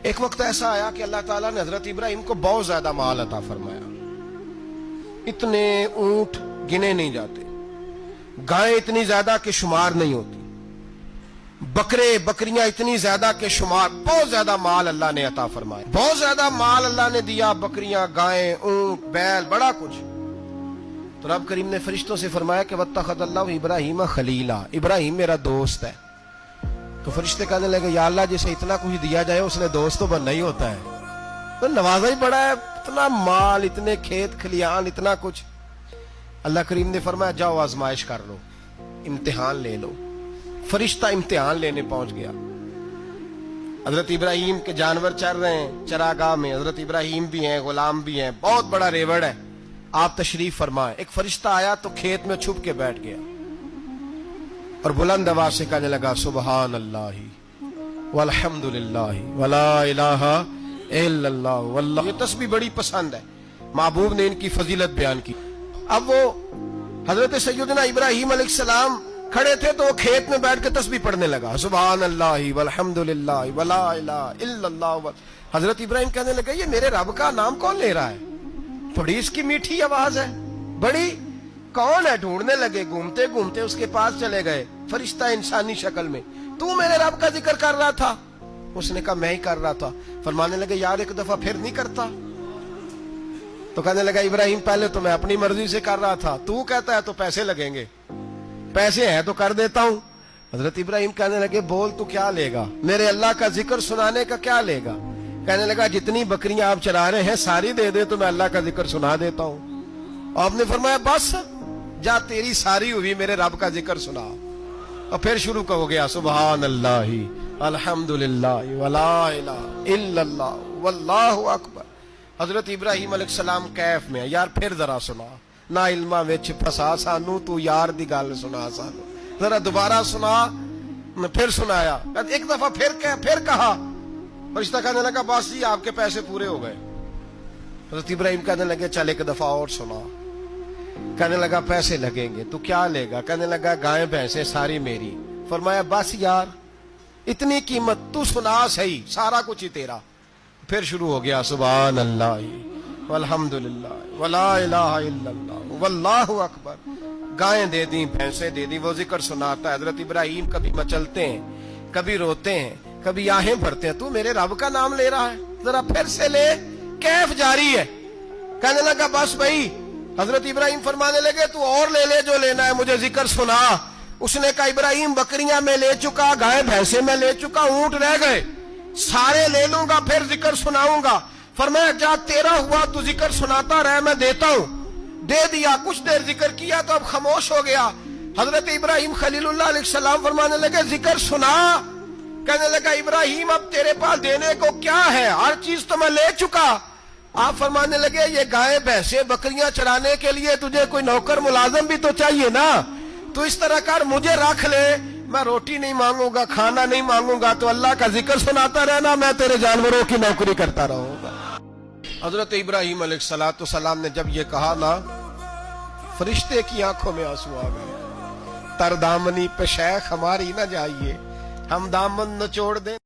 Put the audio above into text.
ایک وقت ایسا آیا کہ اللہ تعالیٰ نے حضرت ابراہیم کو بہت زیادہ مال عطا فرمایا. اتنے اونٹ گنے نہیں جاتے، گائیں اتنی زیادہ کہ شمار نہیں ہوتی، بکرے بکریاں اتنی زیادہ کہ شمار، بہت زیادہ مال اللہ نے عطا فرمایا، بہت زیادہ مال اللہ نے دیا، بکریاں، گائیں، اونٹ، بیل، بڑا کچھ. تو رب کریم نے فرشتوں سے فرمایا کہ واتخذ اللہ ابراہیم خلیلا، ابراہیم میرا دوست ہے. تو فرشتے کہنے لگے یا اللہ جسے اتنا کچھ دیا جائے اس نے دوست تو بننا ہی ہوتا ہے، تو نوازا ہی پڑا ہے، اتنا مال، اتنے کھیت کھلیان، اتنا کچھ. اللہ کریم نے فرمایا جاؤ آزمائش کر لو، امتحان لے لو. فرشتہ امتحان لینے پہنچ گیا. حضرت ابراہیم کے جانور چر رہے ہیں چراگاہ میں، حضرت ابراہیم بھی ہیں، غلام بھی ہیں، بہت بڑا ریوڑ ہے. آپ تشریف فرمائیں. ایک فرشتہ آیا تو کھیت میں چھپ کے بیٹھ گیا اور بلند آواز سے کہنے لگا سبحان اللہ والحمد للہ ولا الہ الا اللہ واللہ. یہ تسبیح بڑی پسند ہے، محبوب نے ان کی فضیلت بیان کی. اب وہ حضرت سیدنا ابراہیم علیہ السلام کھڑے تھے تو وہ کھیت میں بیٹھ کے تسبیح پڑھنے لگا سبحان اللہ والحمد للہ ولا الہ الا اللہ. حضرت ابراہیم کہنے لگے یہ میرے رب کا نام کون لے رہا ہے، بڑی اس کی میٹھی آواز ہے، بڑی، کون ہے؟ ڈھونڈنے لگے، گھومتے گھومتے اس کے پاس چلے گئے. فرشتہ انسانی شکل میں، تو میرے رب کا ذکر کر رہا تھا؟ اس نے کہا میں ہی کر رہا تھا. فرمانے لگے یار ایک دفعہ پھر نہیں کرتا؟ تو کہنے لگا ابراہیم پہلے تو میں اپنی مرضی سے کر رہا تھا، تو کہتا ہے تو پیسے لگیں گے، پیسے ہیں تو کر دیتا ہوں. حضرت ابراہیم کہنے لگے بول تو کیا لے گا، میرے اللہ کا ذکر سنانے کا کیا لے گا؟ کہنے لگا جتنی بکریاں آپ چرا رہے ہیں ساری دے دے تو میں اللہ کا ذکر سنا دیتا ہوں. اور آپ نے فرمایا بس جا تیری ساری ہوئی میرے رب کا ذکر سنا. اور پھر شروع ہو گیا سبحان اللہ الحمدللہ ولا الہ الا اللہ واللہ اکبر. حضرت ابراہیم علیہ السلام کیف میں یار پھر ذرا سنا، نا علما وچ پھسا سانو، تو یار دی گل سنا سانو، ذرا دوبارہ سنا. پھر سنایا، ایک دفعہ پھر کہا. فرشتہ کہنے لگا بس جی آپ کے پیسے پورے ہو گئے. حضرت ابراہیم کہنے لگے چل ایک دفعہ اور سنا. کہنے لگا پیسے لگیں گے، تو کیا لے گا؟ کہنے لگا گائیں بھینسیں ساری میری. فرمایا بس یار اتنی قیمت، تو سنا صحیح، سارا کچھ ہی تیرا. پھر شروع ہو گیا سبحان اللہ والحمدللہ ولا الہ الا اللہ واللہ اکبر. گائیں دے دیں، بھینسیں دے دیں، وہ ذکر سناتا ہے. حضرت ابراہیم کبھی مچلتے ہیں، کبھی روتے ہیں، کبھی آہیں بھرتے ہیں. تو میرے رب کا نام لے رہا ہے، ذرا پھر سے لے. کیف جاری ہے. کہنے لگا بس بھائی. حضرت ابراہیم فرمانے لگے تو اور لے لے جو لینا ہے، مجھے ذکر سنا. اس نے کہا ابراہیم بکریاں میں لے چکا، گائے بھینسیں میں لے چکا، اونٹ رہ گئے، سارے لے لوں گا پھر ذکر سناؤں گا. فرمایا جا تیرا ہوا تو ذکر سناتا رہ، میں دیتا ہوں. دے دیا. کچھ دیر ذکر کیا تو اب خاموش ہو گیا. حضرت ابراہیم خلیل اللہ علیہ السلام فرمانے لگے ذکر سنا. کہنے لگا ابراہیم اب تیرے پاس دینے کو کیا ہے، ہر چیز تو میں لے چکا. آپ فرمانے لگے یہ گائے بھینسیں بکریاں چرانے کے لیے تجھے کوئی نوکر ملازم بھی تو چاہیے نا. تو اس طرح کر مجھے رکھ لے، میں روٹی نہیں مانگوں گا، کھانا نہیں مانگوں گا، تو اللہ کا ذکر سناتا رہنا، میں تیرے جانوروں کی نوکری کرتا رہوں گا. حضرت ابراہیم علیہ السلام نے جب یہ کہا نا، فرشتے کی آنکھوں میں آنسو آ گئے. تر دامنی پہ شیخ ہماری نہ جائیے، ہم دامن نچوڑ دیں.